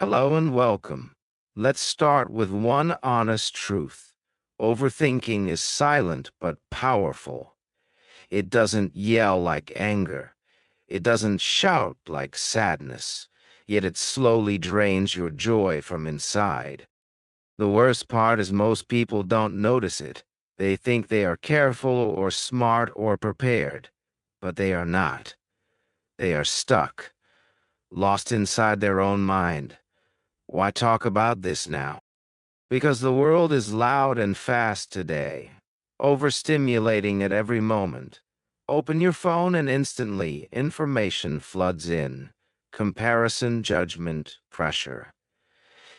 Hello and welcome. Let's start with one honest truth. Overthinking is silent but powerful. It doesn't yell like anger. It doesn't shout like sadness. Yet it slowly drains your joy from inside. The worst part is most people don't notice it. They think they are careful or smart or prepared. But they are not. They are stuck, lost inside their own mind. Why talk about this now? Because the world is loud and fast today, overstimulating at every moment. Open your phone and instantly information floods in. Comparison, judgment, pressure.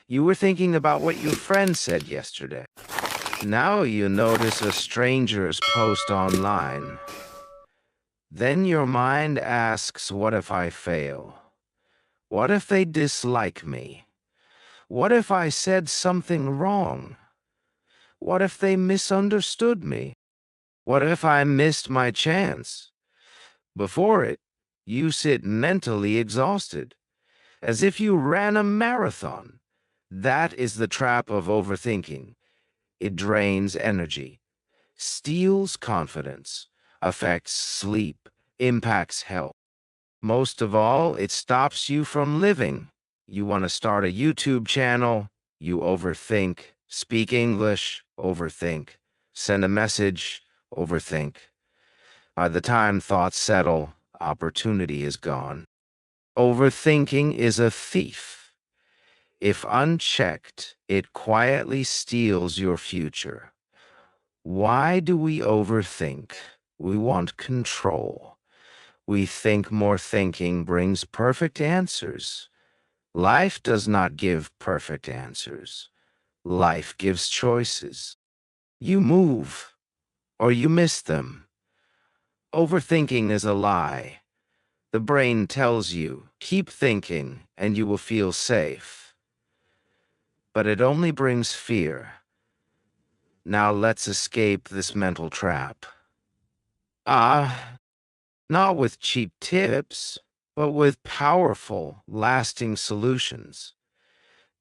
You were thinking about what your friend said yesterday. Now you notice a stranger's post online. Then your mind asks, what if I fail? What if they dislike me? What if I said something wrong? What if they misunderstood me? What if I missed my chance? Before it, you sit mentally exhausted, as if you ran a marathon. That is the trap of overthinking. It drains energy, steals confidence, affects sleep, impacts health. Most of all, it stops you from living. You want to start a YouTube channel, you overthink. Speak English, overthink. Send a message, overthink. By the time thoughts settle, opportunity is gone. Overthinking is a thief. If unchecked, it quietly steals your future. Why do we overthink? We want control. We think more thinking brings perfect answers. Life does not give perfect answers. Life gives choices. You move, or you miss them. Overthinking is a lie. The brain tells you, keep thinking, and you will feel safe. But it only brings fear. Now let's escape this mental trap. Not with cheap tips, but with powerful, lasting solutions.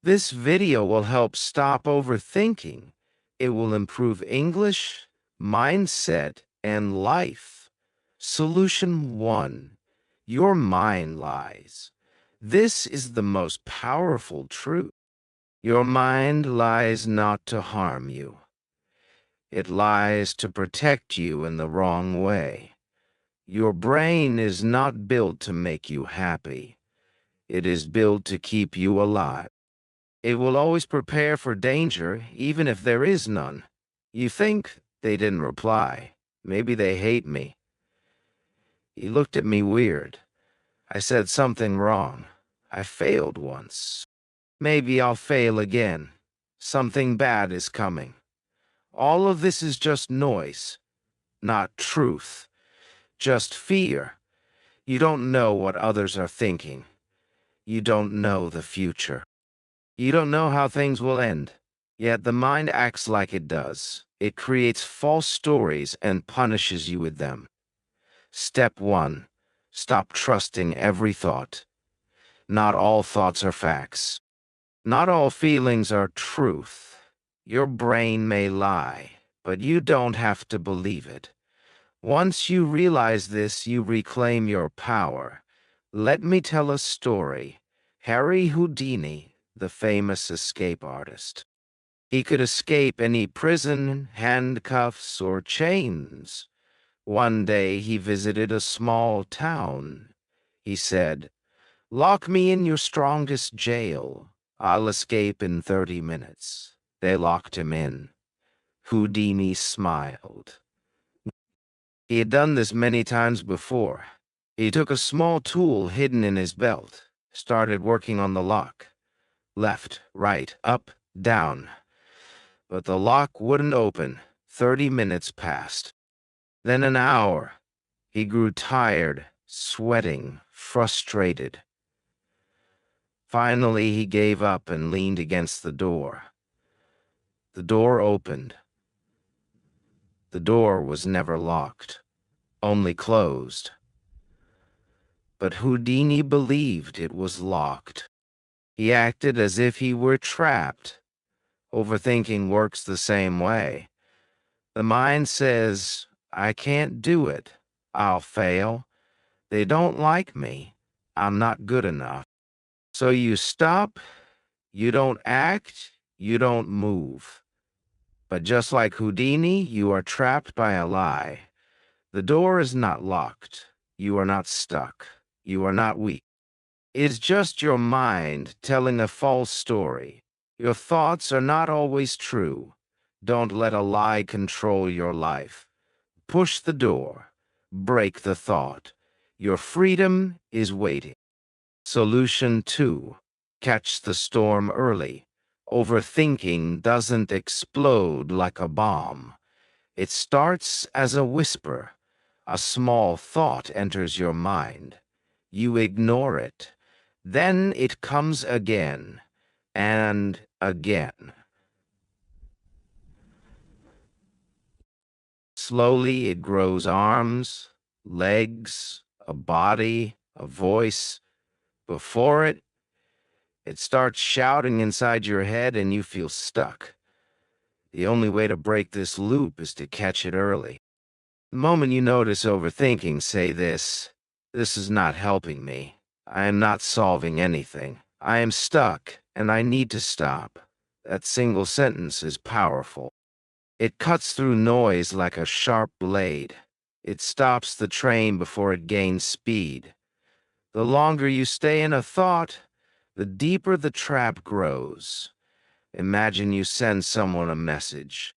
This video will help stop overthinking. It will improve English, mindset, and life. Solution 1. Your mind lies. This is the most powerful truth. Your mind lies not to harm you. It lies to protect you in the wrong way. Your brain is not built to make you happy. It is built to keep you alive. It will always prepare for danger, even if there is none. You think they didn't reply. Maybe they hate me. He looked at me weird. I said something wrong. I failed once. Maybe I'll fail again. Something bad is coming. All of this is just noise, not truth, just fear. You don't know what others are thinking. You don't know the future. You don't know how things will end. Yet the mind acts like it does. It creates false stories and punishes you with them. Step 1. Stop trusting every thought. Not all thoughts are facts. Not all feelings are truth. Your brain may lie, but you don't have to believe it. Once you realize this, you reclaim your power. Let me tell a story. Harry Houdini, the famous escape artist. He could escape any prison, handcuffs, or chains. One day he visited a small town. He said, "Lock me in your strongest jail. I'll escape in 30 minutes." They locked him in. Houdini smiled. He had done this many times before. He took a small tool hidden in his belt, started working on the lock. Left, right, up, down. But the lock wouldn't open. 30 minutes passed. Then an hour. He grew tired, sweating, frustrated. Finally, he gave up and leaned against the door. The door opened. The door was never locked, only closed. But Houdini believed it was locked. He acted as if he were trapped. Overthinking works the same way. The mind says, I can't do it. I'll fail. They don't like me. I'm not good enough. So you stop, you don't act, you don't move. But just like Houdini, you are trapped by a lie. The door is not locked. You are not stuck. You are not weak. It's just your mind telling a false story. Your thoughts are not always true. Don't let a lie control your life. Push the door. Break the thought. Your freedom is waiting. Solution 2. Catch the storm early. Overthinking doesn't explode like a bomb. It starts as a whisper. A small thought enters your mind. You ignore it. Then it comes again and again. Slowly it grows arms, legs, a body, a voice. Before it starts shouting inside your head and you feel stuck. The only way to break this loop is to catch it early. The moment you notice overthinking, say this: this is not helping me. I am not solving anything. I am stuck, and I need to stop. That single sentence is powerful. It cuts through noise like a sharp blade. It stops the train before it gains speed. The longer you stay in a thought, the deeper the trap grows. Imagine you send someone a message.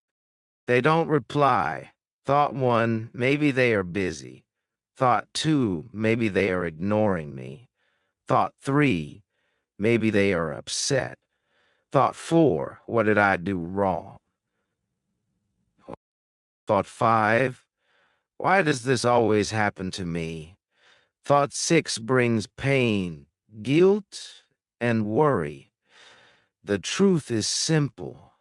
They don't reply. Thought 1, maybe they are busy. Thought 2, maybe they are ignoring me. Thought 3, maybe they are upset. Thought 4, what did I do wrong? Thought 5, why does this always happen to me? Thought 6 brings pain, guilt, and worry. The truth is simple.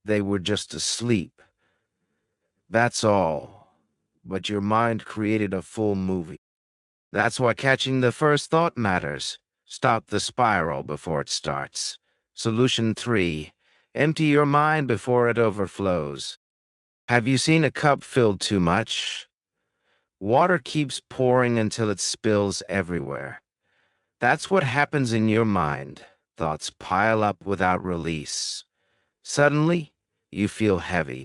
They were just asleep. That's all. But your mind created a full movie. That's why catching the first thought matters. Stop the spiral before it starts. Solution 3. Empty your mind before it overflows. Have you seen a cup filled too much? Water keeps pouring until it spills everywhere. That's what happens in your mind. Thoughts pile up without release. Suddenly, you feel heavy.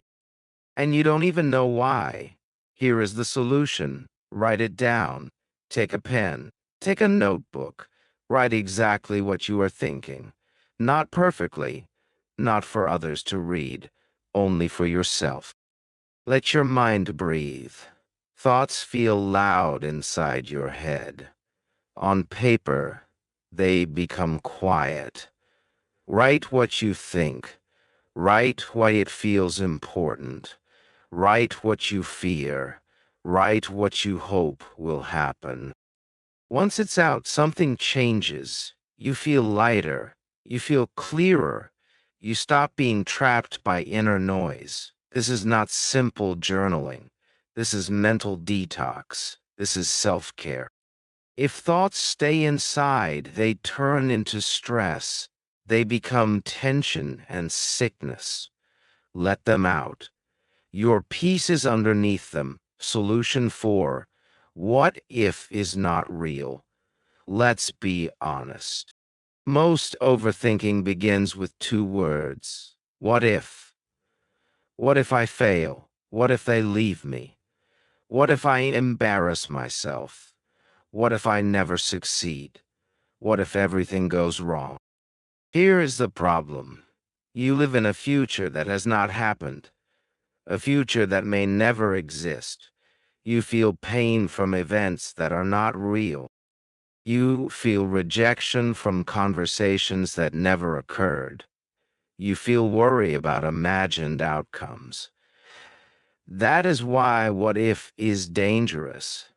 And you don't even know why. Here is the solution. Write it down. Take a pen. Take a notebook. Write exactly what you are thinking. Not perfectly. Not for others to read. Only for yourself. Let your mind breathe. Thoughts feel loud inside your head. On paper, they become quiet. Write what you think. Write why it feels important. Write what you fear. Write what you hope will happen. Once it's out, something changes. You feel lighter. You feel clearer. You stop being trapped by inner noise. This is not simple journaling. This is mental detox. This is self-care. If thoughts stay inside, they turn into stress. They become tension and sickness. Let them out. Your peace is underneath them. Solution 4. What if is not real? Let's be honest. Most overthinking begins with 2 words. What if? What if I fail? What if they leave me? What if I embarrass myself? What if I never succeed? What if everything goes wrong? Here is the problem. You live in a future that has not happened, a future that may never exist. You feel pain from events that are not real. You feel rejection from conversations that never occurred. You feel worry about imagined outcomes. That is why what if is dangerous.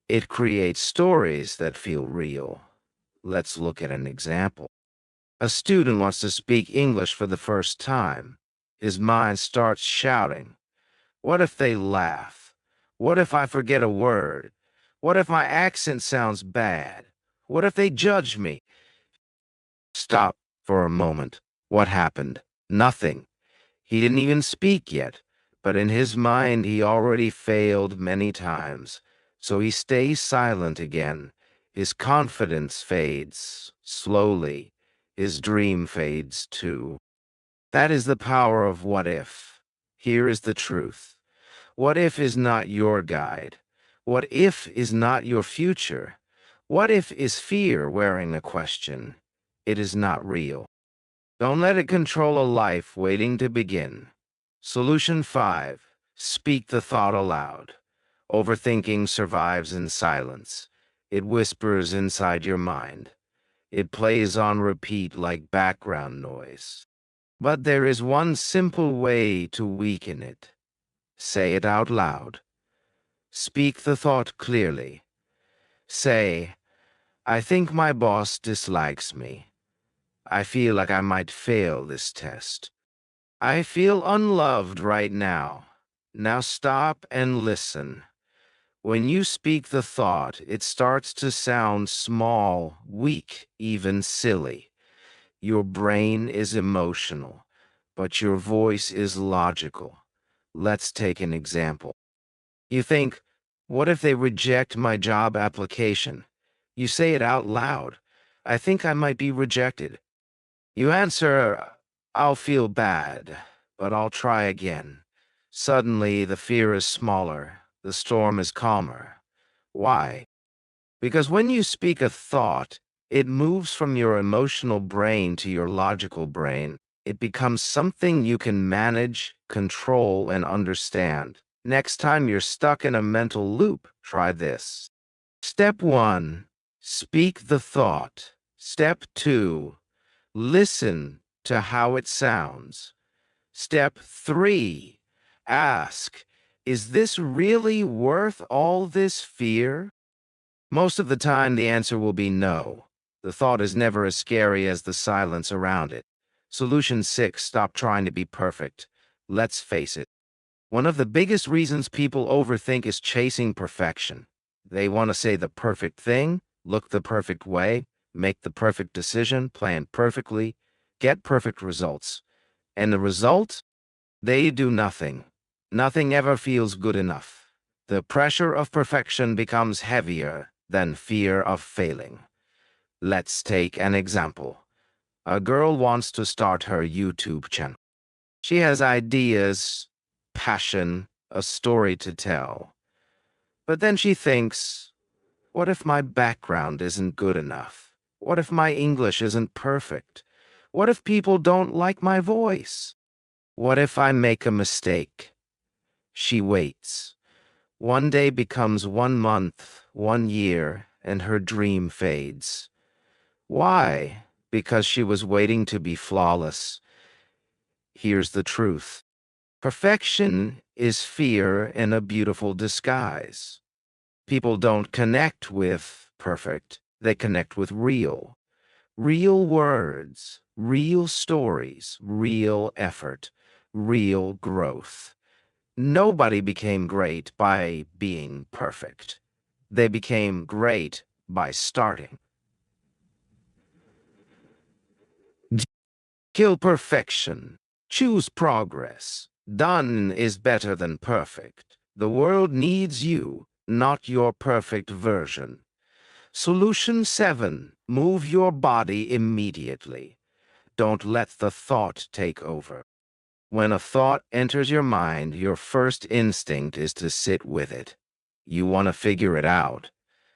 It creates stories that feel real. Let's look at an example. A student wants to speak English for the first time. His mind starts shouting, what if they laugh? What if I forget a word? What if my accent sounds bad? What if they judge me? Stop for a moment. What happened? Nothing. He didn't even speak yet, but in his mind he already failed many times. So he stays silent again. His confidence fades slowly. His dream fades too. That is the power of what if. Here is the truth. What if is not your guide. What if is not your future. What if is fear wearing a question. It is not real. Don't let it control a life waiting to begin. Solution 5. Speak the thought aloud. Overthinking survives in silence. It whispers inside your mind. It plays on repeat like background noise. But there is one simple way to weaken it. Say it out loud. Speak the thought clearly. Say, I think my boss dislikes me. I feel like I might fail this test. I feel unloved right now. Now stop and listen. When you speak the thought, it starts to sound small, weak, even silly. Your brain is emotional, but your voice is logical. Let's take an example. You think, what if they reject my job application? You say it out loud. I think I might be rejected. You answer, I'll feel bad, but I'll try again. Suddenly, the fear is smaller, the storm is calmer. Why? Because when you speak a thought, it moves from your emotional brain to your logical brain. It becomes something you can manage, control, and understand. Next time you're stuck in a mental loop, try this. Step 1. Speak the thought. Step 2. Listen to how it sounds. Step 3. Ask, is this really worth all this fear? Most of the time, the answer will be no. The thought is never as scary as the silence around it. Solution 6. Stop trying to be perfect. Let's face it. One of the biggest reasons people overthink is chasing perfection. They want to say the perfect thing, look the perfect way, make the perfect decision, plan perfectly, get perfect results. And the result? They do nothing. Nothing ever feels good enough. The pressure of perfection becomes heavier than fear of failing. Let's take an example. A girl wants to start her YouTube channel. She has ideas, passion, a story to tell. But then she thinks, what if my background isn't good enough? What if my English isn't perfect? What if people don't like my voice? What if I make a mistake? She waits. One day becomes 1 month, 1 year, and her dream fades. Why? Because she was waiting to be flawless. Here's the truth. Perfection is fear in a beautiful disguise. People don't connect with perfect, they connect with real. Real words, real stories, real effort, real growth. Nobody became great by being perfect. They became great by starting. Kill perfection. Choose progress. Done is better than perfect. The world needs you, not your perfect version. Solution 7. Move your body immediately. Don't let the thought take over. When a thought enters your mind, your first instinct is to sit with it. You want to figure it out.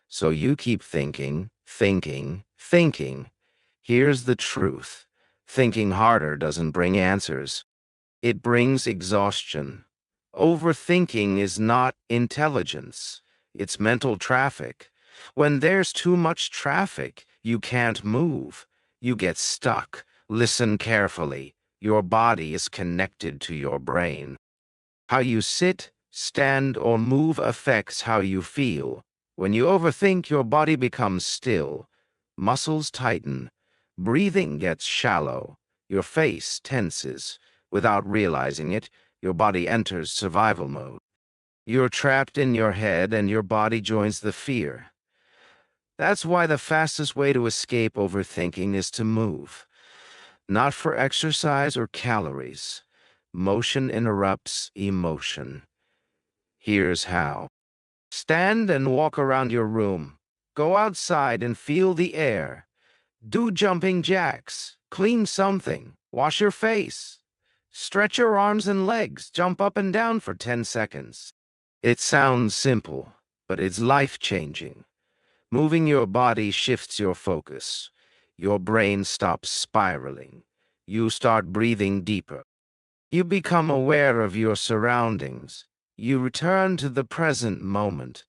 So you keep thinking, thinking, thinking. Here's the truth. Thinking harder doesn't bring answers. It brings exhaustion. Overthinking is not intelligence. It's mental traffic. When there's too much traffic, you can't move. You get stuck. Listen carefully. Your body is connected to your brain. How you sit, stand, or move affects how you feel. When you overthink, your body becomes still. Muscles tighten. Breathing gets shallow. Your face tenses. Without realizing it, your body enters survival mode. You're trapped in your head and your body joins the fear. That's why the fastest way to escape overthinking is to move. Not for exercise or calories. Motion interrupts emotion. Here's how. Stand and walk around your room. Go outside and feel the air. Do jumping jacks. Clean something. Wash your face. Stretch your arms and legs. Jump up and down for 10 seconds. It sounds simple, but it's life-changing. Moving your body shifts your focus. Your brain stops spiraling. You start breathing deeper. You become aware of your surroundings. You return to the present moment.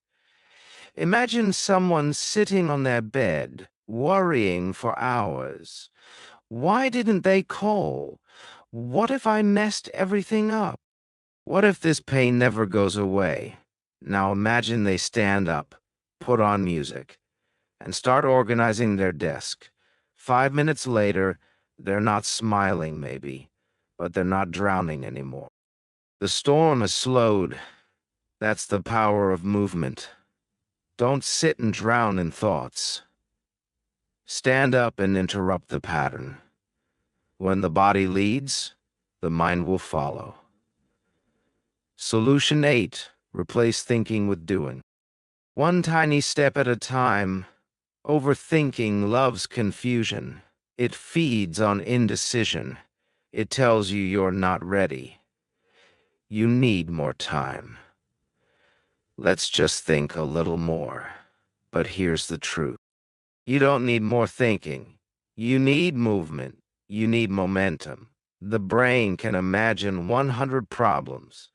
Imagine someone sitting on their bed, worrying for hours. Why didn't they call? What if I messed everything up? What if this pain never goes away? Now imagine they stand up, put on music, and start organizing their desk. 5 minutes later, they're not smiling, maybe, but they're not drowning anymore. The storm has slowed. That's the power of movement. Don't sit and drown in thoughts. Stand up and interrupt the pattern. When the body leads, the mind will follow. Solution 8. Replace thinking with doing. One tiny step at a time. Overthinking loves confusion. It feeds on indecision. It tells you you're not ready. You need more time. Let's just think a little more. But here's the truth. You don't need more thinking. You need movement. You need momentum. The brain can imagine 100 problems,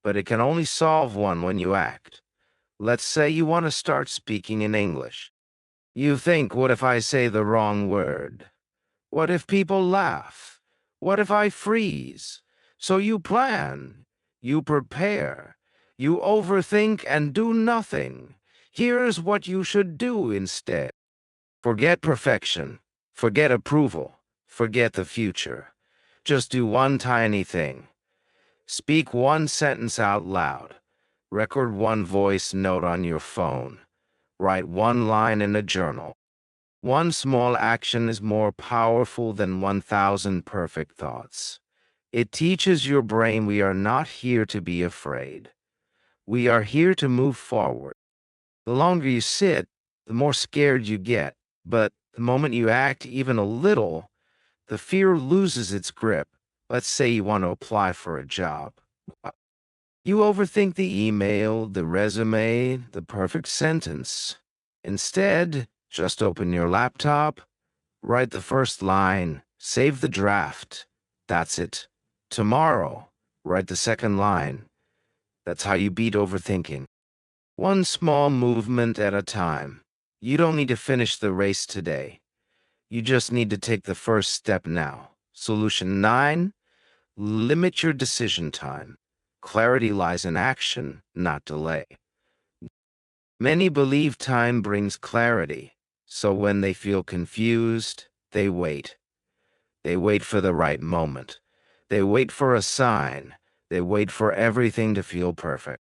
but it can only solve one when you act. Let's say you want to start speaking in English. You think, what if I say the wrong word? What if people laugh? What if I freeze? So you plan, you prepare, you overthink and do nothing. Here's what you should do instead. Forget perfection. Forget approval. Forget the future. Just do one tiny thing. Speak one sentence out loud. Record one voice note on your phone. Write one line in a journal. One small action is more powerful than 1,000 perfect thoughts. It teaches your brain we are not here to be afraid. We are here to move forward. The longer you sit, the more scared you get. But the moment you act even a little, the fear loses its grip. Let's say you want to apply for a job. You overthink the email, the resume, the perfect sentence. Instead, just open your laptop, write the first line, save the draft. That's it. Tomorrow, write the second line. That's how you beat overthinking. One small movement at a time. You don't need to finish the race today. You just need to take the first step now. Solution 9, limit your decision time. Clarity lies in action, not delay. Many believe time brings clarity, so when they feel confused, they wait. They wait for the right moment. They wait for a sign. They wait for everything to feel perfect.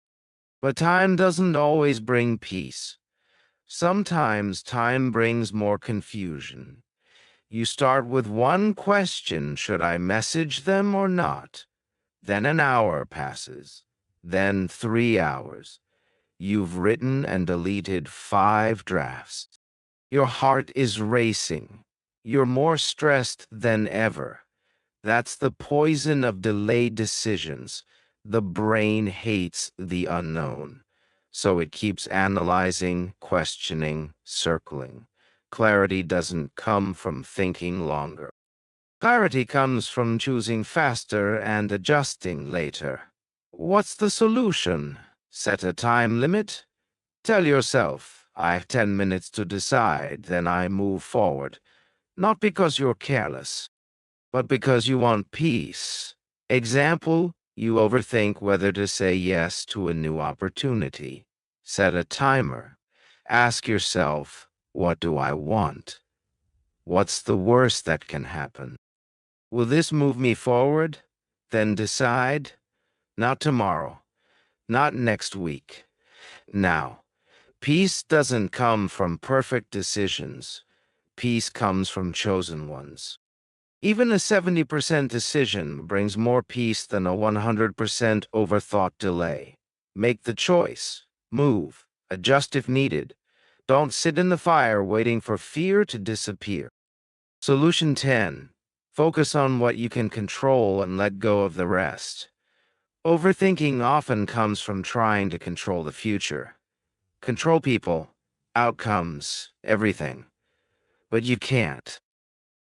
But time doesn't always bring peace. Sometimes time brings more confusion. You start with one question: should I message them or not? Then an hour passes. Then 3 hours. You've written and deleted 5 drafts. Your heart is racing. You're more stressed than ever. That's the poison of delayed decisions. The brain hates the unknown, so it keeps analyzing, questioning, circling. Clarity doesn't come from thinking longer. Clarity comes from choosing faster and adjusting later. What's the solution? Set a time limit. Tell yourself, I have 10 minutes to decide, then I move forward. Not because you're careless, but because you want peace. Example, you overthink whether to say yes to a new opportunity. Set a timer. Ask yourself, what do I want? What's the worst that can happen? Will this move me forward? Then decide. Not tomorrow. Not next week. Now. Peace doesn't come from perfect decisions. Peace comes from chosen ones. Even a 70% decision brings more peace than a 100% overthought delay. Make the choice. Move. Adjust if needed. Don't sit in the fire waiting for fear to disappear. Solution 10. Focus on what you can control and let go of the rest. Overthinking often comes from trying to control the future. Control people, outcomes, everything. But you can't.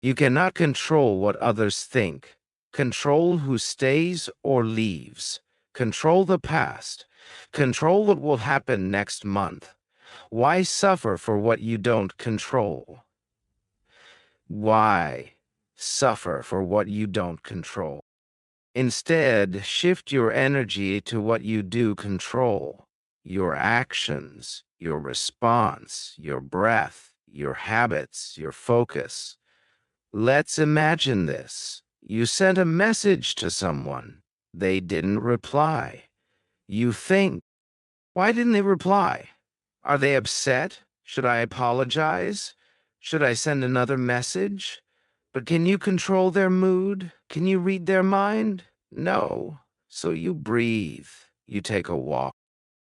You cannot control what others think. Control who stays or leaves. Control the past. Control what will happen next month. Why suffer for what you don't control? Why suffer for what you don't control? Instead, shift your energy to what you do control. Your actions, your response, your breath, your habits, your focus. Let's imagine this. You sent a message to someone. They didn't reply. You think, why didn't they reply? Are they upset? Should I apologize? Should I send another message? But can you control their mood? Can you read their mind? No. So you breathe. You take a walk.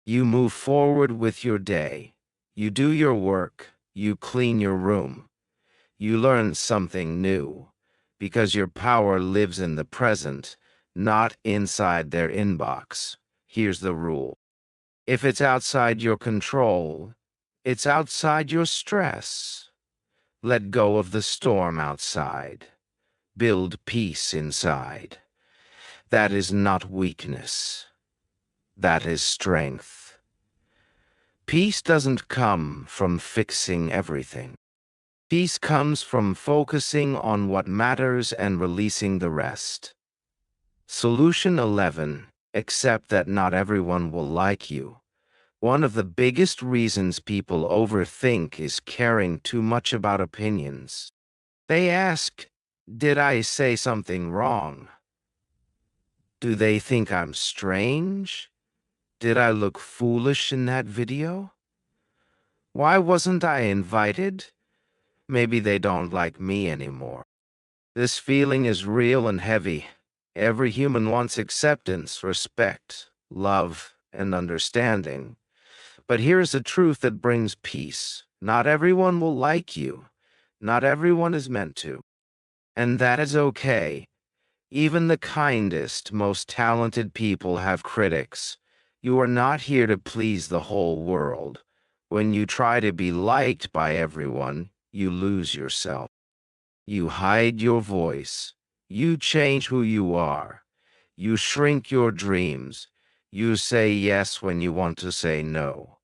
You move forward with your day. You do your work. You clean your room. You learn something new. Because your power lives in the present, not inside their inbox. Here's the rule. If it's outside your control, it's outside your stress. Let go of the storm outside. Build peace inside. That is not weakness. That is strength. Peace doesn't come from fixing everything. Peace comes from focusing on what matters and releasing the rest. Solution 11. Accept that not everyone will like you. One of the biggest reasons people overthink is caring too much about opinions. They ask, did I say something wrong? Do they think I'm strange? Did I look foolish in that video? Why wasn't I invited? Maybe they don't like me anymore. This feeling is real and heavy. Every human wants acceptance, respect, love, and understanding. But here's the truth that brings peace. Not everyone will like you. Not everyone is meant to. And that is okay. Even the kindest, most talented people have critics. You are not here to please the whole world. When you try to be liked by everyone, you lose yourself. You hide your voice. You change who you are. You shrink your dreams. You say yes when you want to say no.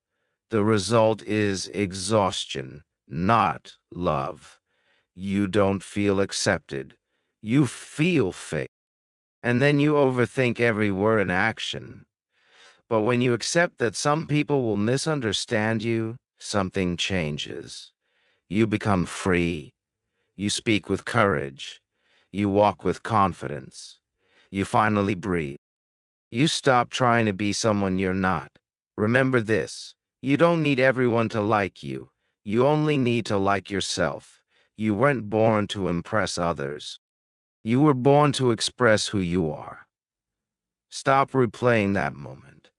The result is exhaustion, not love. You don't feel accepted. You feel fake. And then you overthink every word and action. But when you accept that some people will misunderstand you, something changes. You become free. You speak with courage. You walk with confidence. You finally breathe. You stop trying to be someone you're not. Remember this. You don't need everyone to like you. You only need to like yourself. You weren't born to impress others. You were born to express who you are. Stop replaying that moment.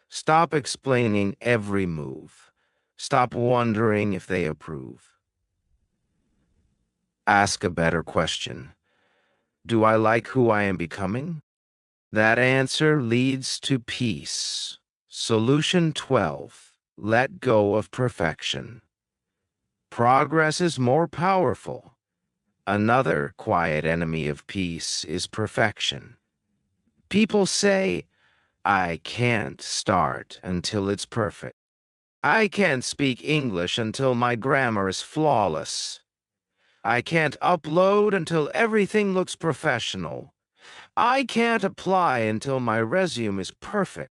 Stop explaining every move. Stop wondering if they approve. Ask a better question. Do I like who I am becoming? That answer leads to peace. Solution 12. Let go of perfection. Progress is more powerful. Another quiet enemy of peace is perfection. People say, I can't start until it's perfect. I can't speak English until my grammar is flawless. I can't upload until everything looks professional. I can't apply until my resume is perfect.